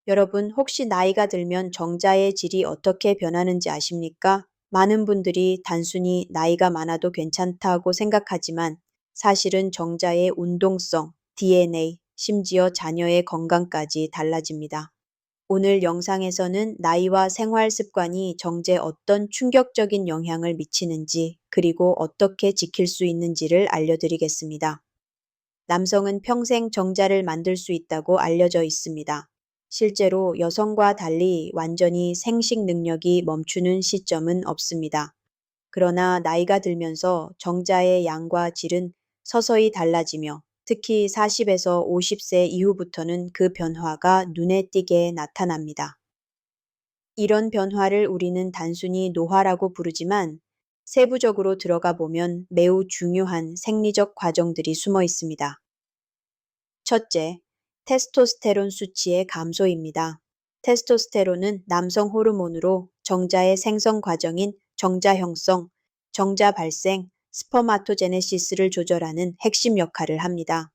여러분, 혹시 나이가 들면 정자의 질이 어떻게 변하는지 아십니까? 많은 분들이 단순히 나이가 많아도 괜찮다고 생각하지만 사실은 정자의 운동성, DNA, 심지어 자녀의 건강까지 달라집니다. 오늘 영상에서는 나이와 생활 습관이 정제에 어떤 충격적인 영향을 미치는지, 그리고 어떻게 지킬 수 있는지를 알려드리겠습니다. 남성은 평생 정자를 만들 수 있다고 알려져 있습니다. 실제로 여성과 달리 완전히 생식 능력이 멈추는 시점은 없습니다. 그러나 나이가 들면서 정자의 양과 질은 서서히 달라지며, 특히 40에서 50세 이후부터는 그 변화가 눈에 띄게 나타납니다. 이런 변화를 우리는 단순히 노화라고 부르지만, 세부적으로 들어가 보면 매우 중요한 생리적 과정들이 숨어 있습니다. 첫째, 테스토스테론 수치의 감소입니다. 테스토스테론은 남성 호르몬으로 정자의 생성 과정인 정자 형성, 정자 발생, 스퍼마토제네시스를 조절하는 핵심 역할을 합니다.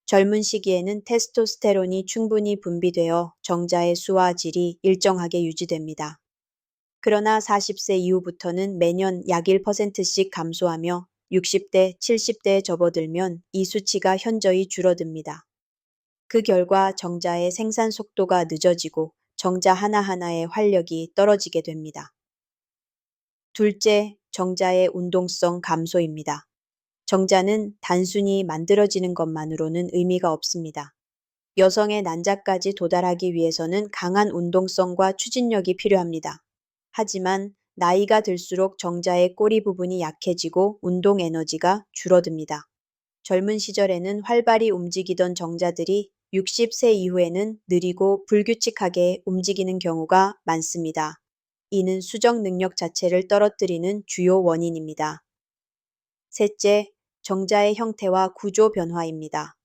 젊은 시기에는 테스토스테론이 충분히 분비되어 정자의 수와 질이 일정하게 유지됩니다. 그러나 40세 이후부터는 매년 약 1%씩 감소하며 60대, 70대에 접어들면 이 수치가 현저히 줄어듭니다. 그 결과 정자의 생산 속도가 늦어지고 정자 하나하나의 활력이 떨어지게 됩니다. 둘째, 정자의 운동성 감소입니다. 정자는 단순히 만들어지는 것만으로는 의미가 없습니다. 여성의 난자까지 도달하기 위해서는 강한 운동성과 추진력이 필요합니다. 하지만 나이가 들수록 정자의 꼬리 부분이 약해지고 운동 에너지가 줄어듭니다. 젊은 시절에는 활발히 움직이던 정자들이 60세 이후에는 느리고 불규칙하게 움직이는 경우가 많습니다. 이는 수정 능력 자체를 떨어뜨리는 주요 원인입니다. 셋째, 정자의 형태와 구조 변화입니다.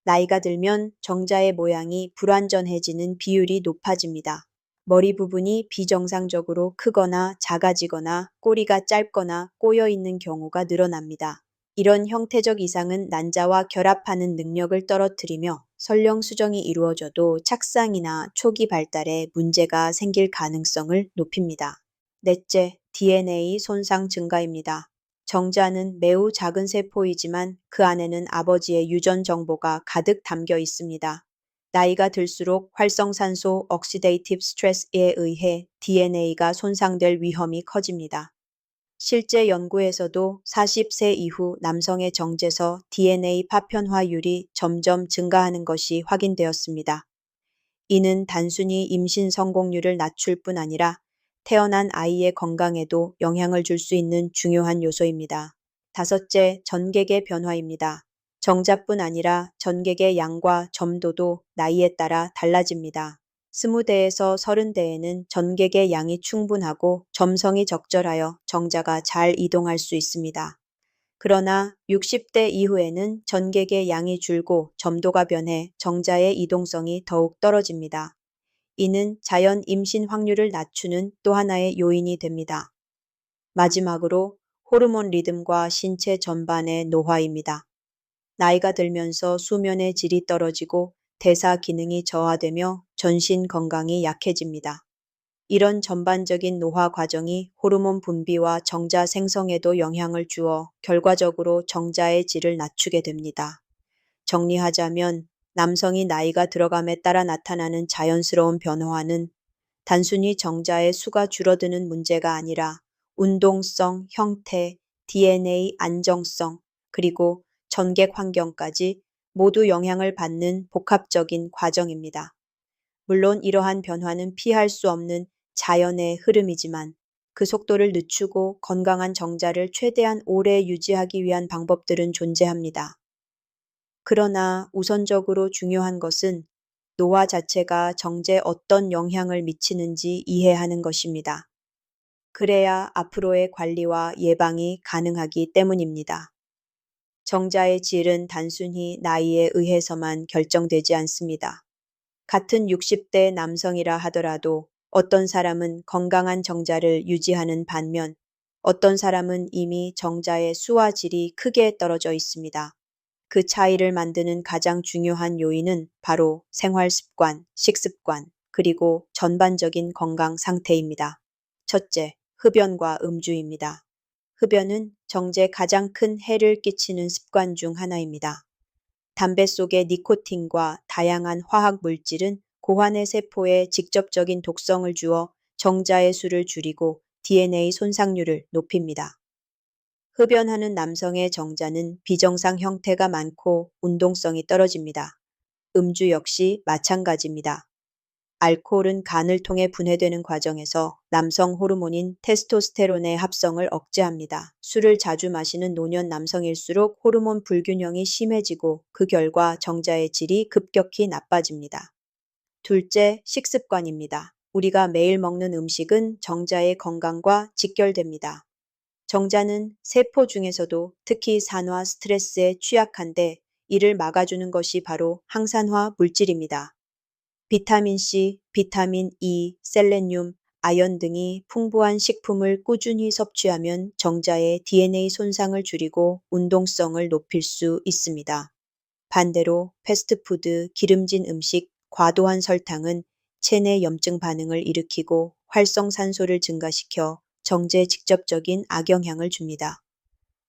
나이가 들면 정자의 모양이 불완전해지는 비율이 높아집니다. 머리 부분이 비정상적으로 크거나 작아지거나 꼬리가 짧거나 꼬여 있는 경우가 늘어납니다. 이런 형태적 이상은 난자와 결합하는 능력을 떨어뜨리며 설령 수정이 이루어져도 착상이나 초기 발달에 문제가 생길 가능성을 높입니다. 넷째, DNA 손상 증가입니다. 정자는 매우 작은 세포이지만 그 안에는 아버지의 유전 정보가 가득 담겨 있습니다. 나이가 들수록 활성산소 억시데이티브 스트레스에 의해 DNA가 손상될 위험이 커집니다. 실제 연구에서도 40세 이후 남성의 정제서 DNA 파편화율이 점점 증가하는 것이 확인되었습니다. 이는 단순히 임신 성공률을 낮출 뿐 아니라 태어난 아이의 건강에도 영향을 줄 수 있는 중요한 요소입니다. 다섯째, 전객의 변화입니다. 정자뿐 아니라 전객의 양과 점도도 나이에 따라 달라집니다. 20대에서 30대에는 전객의 양이 충분하고 점성이 적절하여 정자가 잘 이동할 수 있습니다. 그러나 60대 이후에는 전객의 양이 줄고 점도가 변해 정자의 이동성이 더욱 떨어집니다. 이는 자연 임신 확률을 낮추는 또 하나의 요인이 됩니다. 마지막으로 호르몬 리듬과 신체 전반의 노화입니다. 나이가 들면서 수면의 질이 떨어지고 대사 기능이 저하되며 전신 건강이 약해집니다. 이런 전반적인 노화 과정이 호르몬 분비와 정자 생성에도 영향을 주어 결과적으로 정자의 질을 낮추게 됩니다. 정리하자면 남성이 나이가 들어감에 따라 나타나는 자연스러운 변화는 단순히 정자의 수가 줄어드는 문제가 아니라 운동성, 형태, DNA 안정성, 그리고 전객 환경까지 모두 영향을 받는 복합적인 과정입니다. 물론 이러한 변화는 피할 수 없는 자연의 흐름이지만 그 속도를 늦추고 건강한 정자를 최대한 오래 유지하기 위한 방법들은 존재합니다. 그러나 우선적으로 중요한 것은 노화 자체가 정제에 어떤 영향을 미치는지 이해하는 것입니다. 그래야 앞으로의 관리와 예방이 가능하기 때문입니다. 정자의 질은 단순히 나이에 의해서만 결정되지 않습니다. 같은 60대 남성이라 하더라도 어떤 사람은 건강한 정자를 유지하는 반면 어떤 사람은 이미 정자의 수와 질이 크게 떨어져 있습니다. 그 차이를 만드는 가장 중요한 요인은 바로 생활 습관, 식습관, 그리고 전반적인 건강 상태입니다. 첫째, 흡연과 음주입니다. 흡연은 정제에 가장 큰 해를 끼치는 습관 중 하나입니다. 담배 속의 니코틴과 다양한 화학 물질은 고환의 세포에 직접적인 독성을 주어 정자의 수를 줄이고 DNA 손상률을 높입니다. 흡연하는 남성의 정자는 비정상 형태가 많고 운동성이 떨어집니다. 음주 역시 마찬가지입니다. 알코올은 간을 통해 분해되는 과정에서 남성 호르몬인 테스토스테론의 합성을 억제합니다. 술을 자주 마시는 노년 남성일수록 호르몬 불균형이 심해지고 그 결과 정자의 질이 급격히 나빠집니다. 둘째, 식습관입니다. 우리가 매일 먹는 음식은 정자의 건강과 직결됩니다. 정자는 세포 중에서도 특히 산화 스트레스에 취약한데 이를 막아주는 것이 바로 항산화 물질입니다. 비타민 C, 비타민 E, 셀레늄, 아연 등이 풍부한 식품을 꾸준히 섭취하면 정자의 DNA 손상을 줄이고 운동성을 높일 수 있습니다. 반대로 패스트푸드, 기름진 음식, 과도한 설탕은 체내 염증 반응을 일으키고 활성산소를 증가시켜 정제에 직접적인 악영향을 줍니다.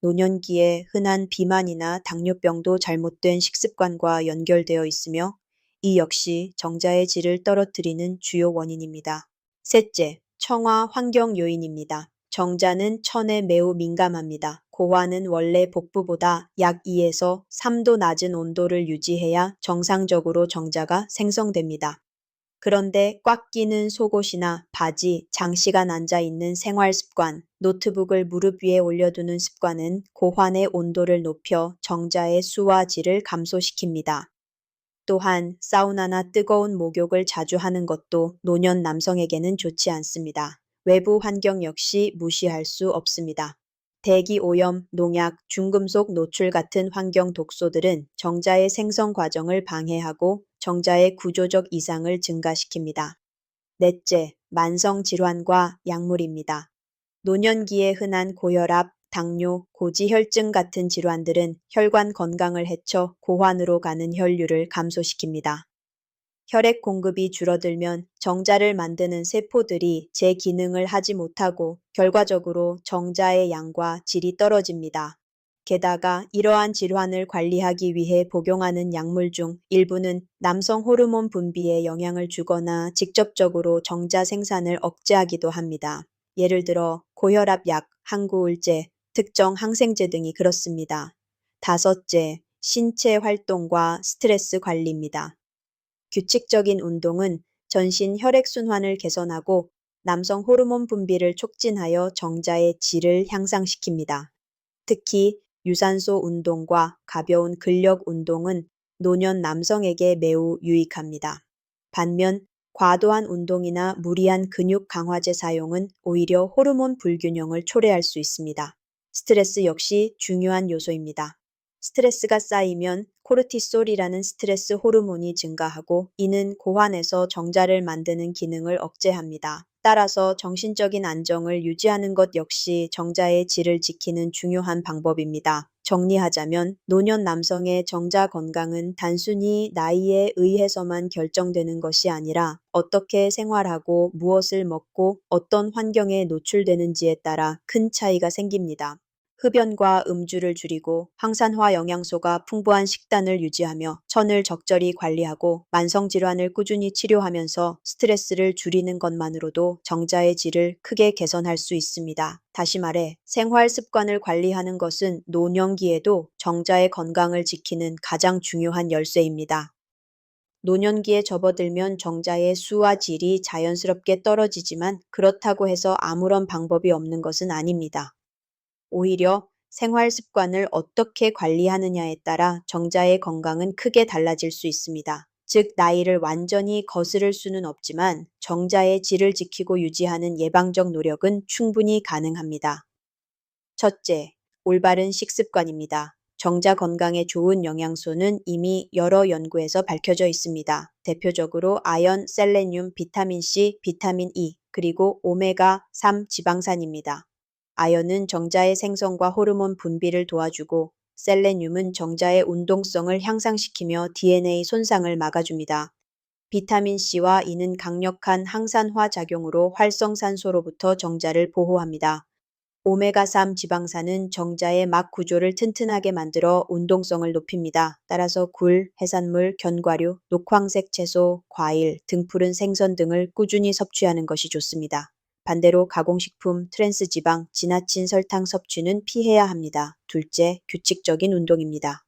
노년기에 흔한 비만이나 당뇨병도 잘못된 식습관과 연결되어 있으며 이 역시 정자의 질을 떨어뜨리는 주요 원인입니다. 셋째, 청화 환경 요인입니다. 정자는 천에 매우 민감합니다. 고환은 원래 복부보다 약 2에서 3도 낮은 온도를 유지해야 정상적으로 정자가 생성됩니다. 그런데 꽉 끼는 속옷이나 바지, 장시간 앉아 있는 생활 습관, 노트북을 무릎 위에 올려두는 습관은 고환의 온도를 높여 정자의 수와 질을 감소시킵니다. 또한 사우나나 뜨거운 목욕을 자주 하는 것도 노년 남성에게는 좋지 않습니다. 외부 환경 역시 무시할 수 없습니다. 대기 오염, 농약, 중금속 노출 같은 환경 독소들은 정자의 생성 과정을 방해하고 정자의 구조적 이상을 증가시킵니다. 넷째, 만성 질환과 약물입니다. 노년기에 흔한 고혈압, 당뇨, 고지혈증 같은 질환들은 혈관 건강을 해쳐 고환으로 가는 혈류를 감소시킵니다. 혈액 공급이 줄어들면 정자를 만드는 세포들이 제 기능을 하지 못하고 결과적으로 정자의 양과 질이 떨어집니다. 게다가 이러한 질환을 관리하기 위해 복용하는 약물 중 일부는 남성 호르몬 분비에 영향을 주거나 직접적으로 정자 생산을 억제하기도 합니다. 예를 들어 고혈압 약, 항구울제, 특정 항생제 등이 그렇습니다. 다섯째, 신체 활동과 스트레스 관리입니다. 규칙적인 운동은 전신 혈액순환을 개선하고 남성 호르몬 분비를 촉진하여 정자의 질을 향상시킵니다. 특히 유산소 운동과 가벼운 근력 운동은 노년 남성에게 매우 유익합니다. 반면 과도한 운동이나 무리한 근육 강화제 사용은 오히려 호르몬 불균형을 초래할 수 있습니다. 스트레스 역시 중요한 요소입니다. 스트레스가 쌓이면 코르티솔이라는 스트레스 호르몬이 증가하고 이는 고환에서 정자를 만드는 기능을 억제합니다. 따라서 정신적인 안정을 유지하는 것 역시 정자의 질을 지키는 중요한 방법입니다. 정리하자면 노년 남성의 정자 건강은 단순히 나이에 의해서만 결정되는 것이 아니라 어떻게 생활하고 무엇을 먹고 어떤 환경에 노출되는지에 따라 큰 차이가 생깁니다. 흡연과 음주를 줄이고 항산화 영양소가 풍부한 식단을 유지하며 천을 적절히 관리하고 만성질환을 꾸준히 치료하면서 스트레스를 줄이는 것만으로도 정자의 질을 크게 개선할 수 있습니다. 다시 말해 생활 습관을 관리하는 것은 노년기에도 정자의 건강을 지키는 가장 중요한 열쇠입니다. 노년기에 접어들면 정자의 수와 질이 자연스럽게 떨어지지만 그렇다고 해서 아무런 방법이 없는 것은 아닙니다. 오히려 생활 습관을 어떻게 관리하느냐에 따라 정자의 건강은 크게 달라질 수 있습니다. 즉, 나이를 완전히 거스를 수는 없지만 정자의 질을 지키고 유지하는 예방적 노력은 충분히 가능합니다. 첫째, 올바른 식습관입니다. 정자 건강에 좋은 영양소는 이미 여러 연구에서 밝혀져 있습니다. 대표적으로 아연, 셀레늄, 비타민 C, 비타민 E, 그리고 오메가3 지방산입니다. 아연은 정자의 생성과 호르몬 분비를 도와주고 셀레늄은 정자의 운동성을 향상시키며 DNA 손상을 막아줍니다. 비타민C와 E는 강력한 항산화 작용으로 활성산소로부터 정자를 보호합니다. 오메가3 지방산은 정자의 막 구조를 튼튼하게 만들어 운동성을 높입니다. 따라서 굴, 해산물, 견과류, 녹황색 채소, 과일, 등푸른 생선 등을 꾸준히 섭취하는 것이 좋습니다. 반대로 가공식품, 트랜스지방, 지나친 설탕 섭취는 피해야 합니다. 둘째, 규칙적인 운동입니다.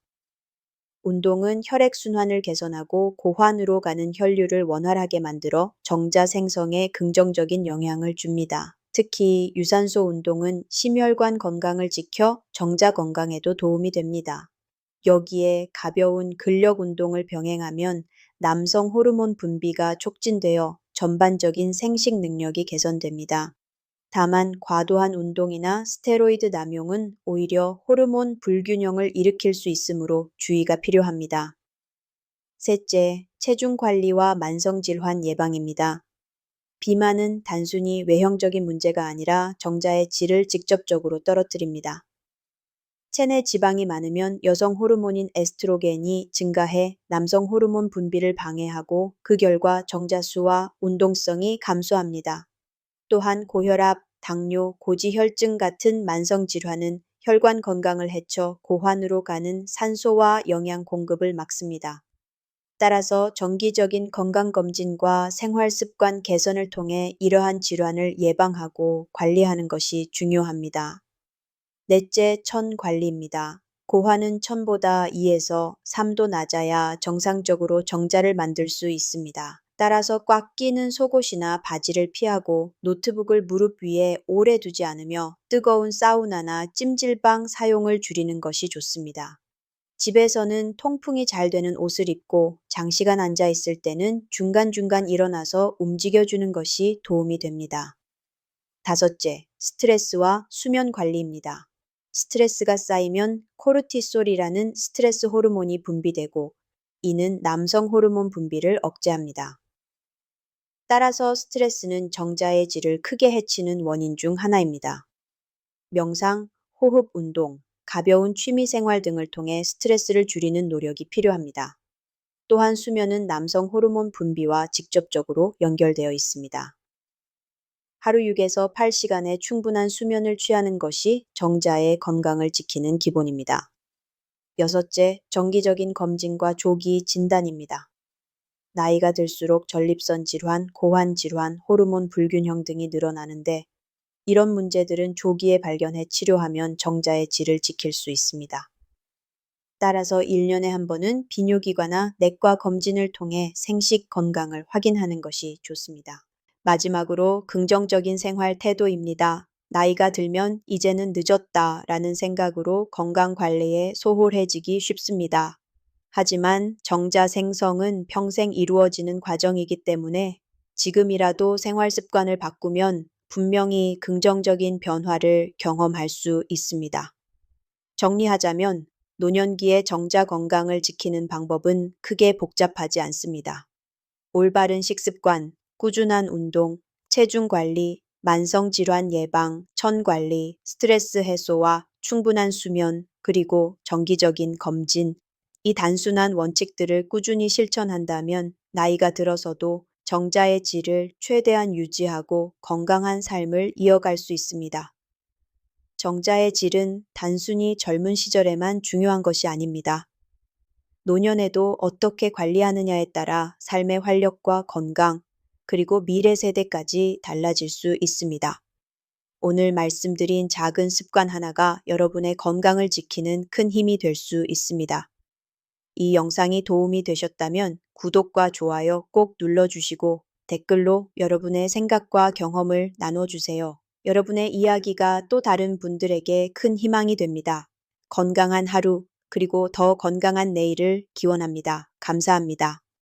운동은 혈액순환을 개선하고 고환으로 가는 혈류를 원활하게 만들어 정자 생성에 긍정적인 영향을 줍니다. 특히 유산소 운동은 심혈관 건강을 지켜 정자 건강에도 도움이 됩니다. 여기에 가벼운 근력 운동을 병행하면 남성 호르몬 분비가 촉진되어 전반적인 생식 능력이 개선됩니다. 다만 과도한 운동이나 스테로이드 남용은 오히려 호르몬 불균형을 일으킬 수 있으므로 주의가 필요합니다. 셋째, 체중 관리와 만성 질환 예방입니다. 비만은 단순히 외형적인 문제가 아니라 정자의 질을 직접적으로 떨어뜨립니다. 체내 지방이 많으면 여성 호르몬인 에스트로겐이 증가해 남성 호르몬 분비를 방해하고 그 결과 정자 수와 운동성이 감소합니다. 또한 고혈압, 당뇨, 고지혈증 같은 만성 질환은 혈관 건강을 해쳐 고환으로 가는 산소와 영양 공급을 막습니다. 따라서 정기적인 건강검진과 생활습관 개선을 통해 이러한 질환을 예방하고 관리하는 것이 중요합니다. 넷째, 천 관리입니다. 고환은 천보다 2에서 3도 낮아야 정상적으로 정자를 만들 수 있습니다. 따라서 꽉 끼는 속옷이나 바지를 피하고 노트북을 무릎 위에 오래 두지 않으며 뜨거운 사우나나 찜질방 사용을 줄이는 것이 좋습니다. 집에서는 통풍이 잘 되는 옷을 입고 장시간 앉아 있을 때는 중간중간 일어나서 움직여주는 것이 도움이 됩니다. 다섯째, 스트레스와 수면 관리입니다. 스트레스가 쌓이면 코르티솔이라는 스트레스 호르몬이 분비되고 이는 남성 호르몬 분비를 억제합니다. 따라서 스트레스는 정자의 질을 크게 해치는 원인 중 하나입니다. 명상, 호흡 운동, 가벼운 취미 생활 등을 통해 스트레스를 줄이는 노력이 필요합니다. 또한 수면은 남성 호르몬 분비와 직접적으로 연결되어 있습니다. 하루 6에서 8시간의 충분한 수면을 취하는 것이 정자의 건강을 지키는 기본입니다. 여섯째, 정기적인 검진과 조기 진단입니다. 나이가 들수록 전립선 질환, 고환 질환, 호르몬 불균형 등이 늘어나는데 이런 문제들은 조기에 발견해 치료하면 정자의 질을 지킬 수 있습니다. 따라서 1년에 한 번은 비뇨기과나 내과 검진을 통해 생식 건강을 확인하는 것이 좋습니다. 마지막으로 긍정적인 생활 태도입니다. 나이가 들면 이제는 늦었다 라는 생각으로 건강 관리에 소홀해지기 쉽습니다. 하지만 정자 생성은 평생 이루어지는 과정이기 때문에 지금이라도 생활 습관을 바꾸면 분명히 긍정적인 변화를 경험할 수 있습니다. 정리하자면 노년기의 정자 건강을 지키는 방법은 크게 복잡하지 않습니다. 올바른 식습관, 꾸준한 운동, 체중 관리, 만성 질환 예방, 천 관리, 스트레스 해소와 충분한 수면, 그리고 정기적인 검진, 이 단순한 원칙들을 꾸준히 실천한다면 나이가 들어서도 정자의 질을 최대한 유지하고 건강한 삶을 이어갈 수 있습니다. 정자의 질은 단순히 젊은 시절에만 중요한 것이 아닙니다. 노년에도 어떻게 관리하느냐에 따라 삶의 활력과 건강, 그리고 미래 세대까지 달라질 수 있습니다. 오늘 말씀드린 작은 습관 하나가 여러분의 건강을 지키는 큰 힘이 될 수 있습니다. 이 영상이 도움이 되셨다면 구독과 좋아요 꼭 눌러주시고 댓글로 여러분의 생각과 경험을 나눠주세요. 여러분의 이야기가 또 다른 분들에게 큰 희망이 됩니다. 건강한 하루, 그리고 더 건강한 내일을 기원합니다. 감사합니다.